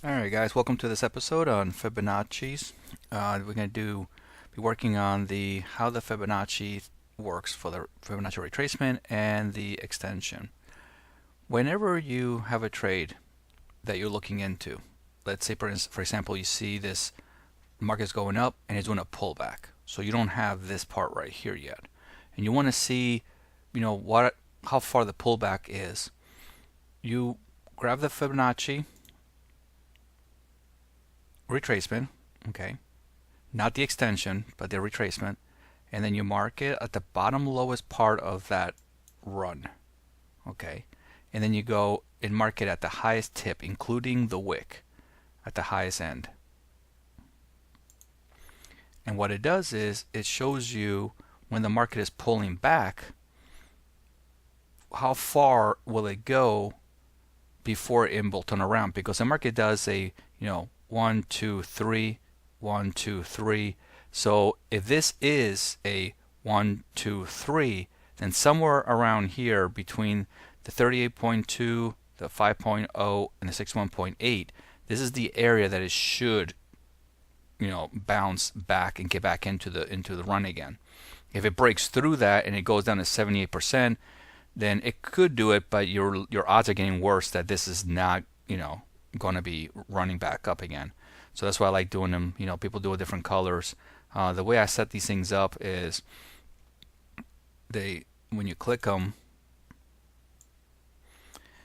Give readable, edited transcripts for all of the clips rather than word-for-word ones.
Alright guys, welcome to this episode on Fibonacci's. We're going to be working on how the Fibonacci works for the Fibonacci retracement and the extension. Whenever you have a trade that you're looking into, let's say for example you see this market's going up and it's doing a pullback. So you don't have this part right here yet. And you want to see, how far the pullback is. You grab the Fibonacci retracement, okay, not the extension, but the retracement, and then you mark it at the bottom lowest part of that run, okay, and then you go and mark it at the highest tip, including the wick, at the highest end. And what it does is it shows you when the market is pulling back, how far will it go before it will turn around, because the market does a 1, 2, 3, 1, 2, 3. So if this is a 1, 2, 3, then somewhere around here between the 38.2, the 5.0, and the 61.8, this is the area that it should, bounce back and get back into the run again. If it breaks through that and it goes down to 78%, then it could do it, but your odds are getting worse that this is not, going to be running back up again. So that's why I like doing them. People do it different colors. The way I set these things up is when you click them,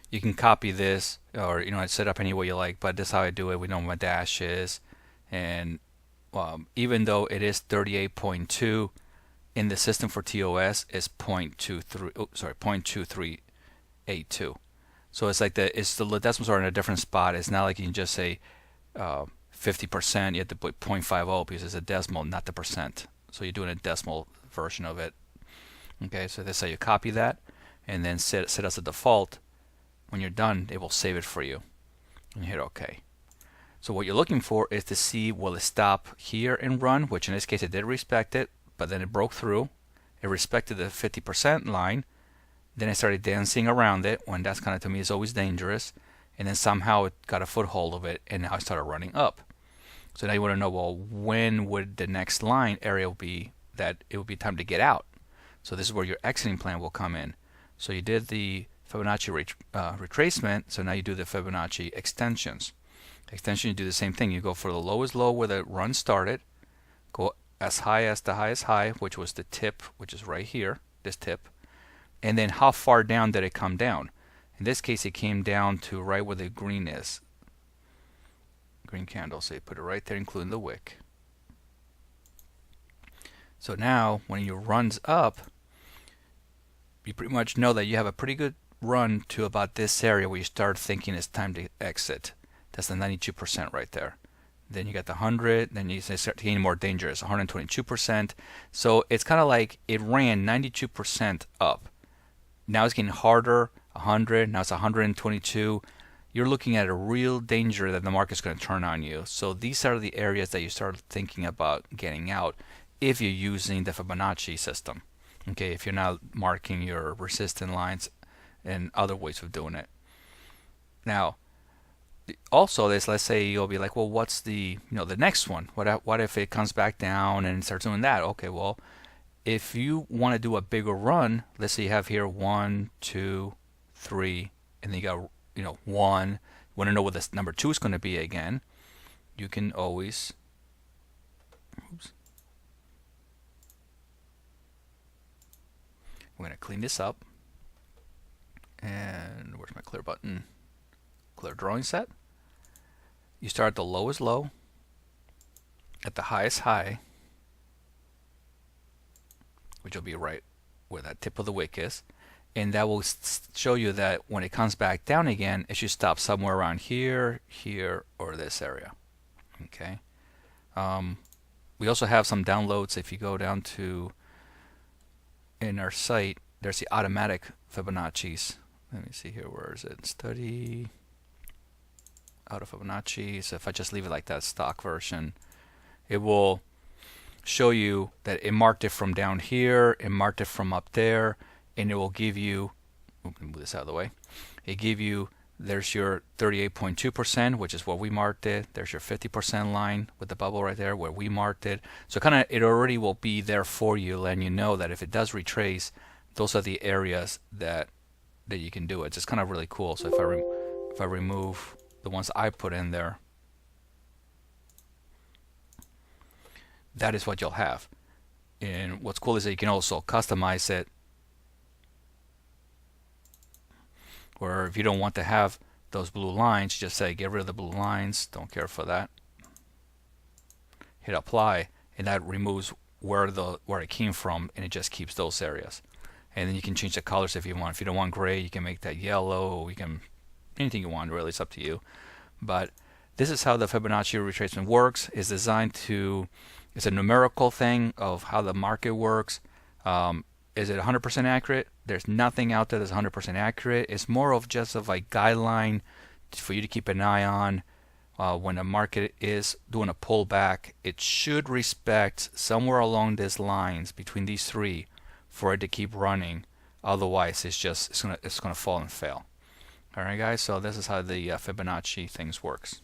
you can copy this or set up any way you like, but this is how I do it. We know what my dash is, and even though it is 38.2 in the system for TOS, is 0.2382. So it's like the decimals are in a different spot. It's not like you can just say 50%. You have to put 0.50 because it's a decimal, not the percent. So you're doing a decimal version of it. Okay, so this is how you copy that, and then set as a default. When you're done, it will save it for you, and you hit OK. So what you're looking for is to see, will it stop here and run, which in this case it did respect it, but then it broke through. It respected the 50% line. Then it started dancing around it, when that's kind of, to me, is always dangerous. And then somehow it got a foothold of it, and now it started running up. So now you want to know, well, when would the next line area be that it would be time to get out? So this is where your exiting plan will come in. So you did the Fibonacci retracement, so now you do the Fibonacci extensions. Extension, you do the same thing. You go for the lowest low where the run started, go as high as the highest high, which was the tip, which is right here, this tip. And then how far down did it come down? In this case, it came down to right where the green is. Green candle, so you put it right there, including the wick. So now, when it runs up, you pretty much know that you have a pretty good run to about this area where you start thinking it's time to exit. That's the 92% right there. Then you got the 100, then you start getting more dangerous, 122%. So it's kind of like it ran 92% up. Now it's getting harder, 100, now it's 122. You're looking at a real danger that the market's going to turn on you. So these are the areas that you start thinking about getting out if you're using the Fibonacci system. Okay, if you're not marking your resistance lines and other ways of doing it. Now, also this, let's say you'll be like, well, what's the next one? What if it comes back down and starts doing that? Okay, well, if you want to do a bigger run, let's say you have here 1, 2, 3, and then you got 1. You want to know what this number 2 is going to be again. You can always, we're going to clean this up. And where's my clear button? Clear drawing set. You start at the lowest low, at the highest high, which will be right where that tip of the wick is, and that will show you that when it comes back down again, it should stop somewhere around here, here, or this area. Okay. We also have some downloads. If you go down to in our site, there's the automatic Fibonacci's. Let me see here. Where is it? Study auto Fibonacci. So if I just leave it like that stock version, it will show you that it marked it from down here, it marked it from up there, and it will give you, move this out of the way, it give you There's your 38.2%, which is what we marked it. There's your 50% line with the bubble right there where we marked it. So kind of it already will be there for you, letting you know that if it does retrace, those are the areas that you can do it. It's just kind of really cool. So if I remove the ones I put in there, that is what you'll have. And what's cool is that you can also customize it, or if you don't want to have those blue lines, just say get rid of the blue lines, don't care for that, hit apply, and that removes where it came from, and it just keeps those areas. And then you can change the colors if you want. If you don't want gray, you can make that yellow, or you can anything you want, really. It's up to you. But this is how the Fibonacci retracement works. It's designed to, it's a numerical thing of how the market works. Is it 100% accurate? There's nothing out there that's 100% accurate. It's more of just a guideline for you to keep an eye on. When the market is doing a pullback, it should respect somewhere along these lines between these three for it to keep running. Otherwise, it's gonna fall and fail. All right, guys. So this is how the Fibonacci things works.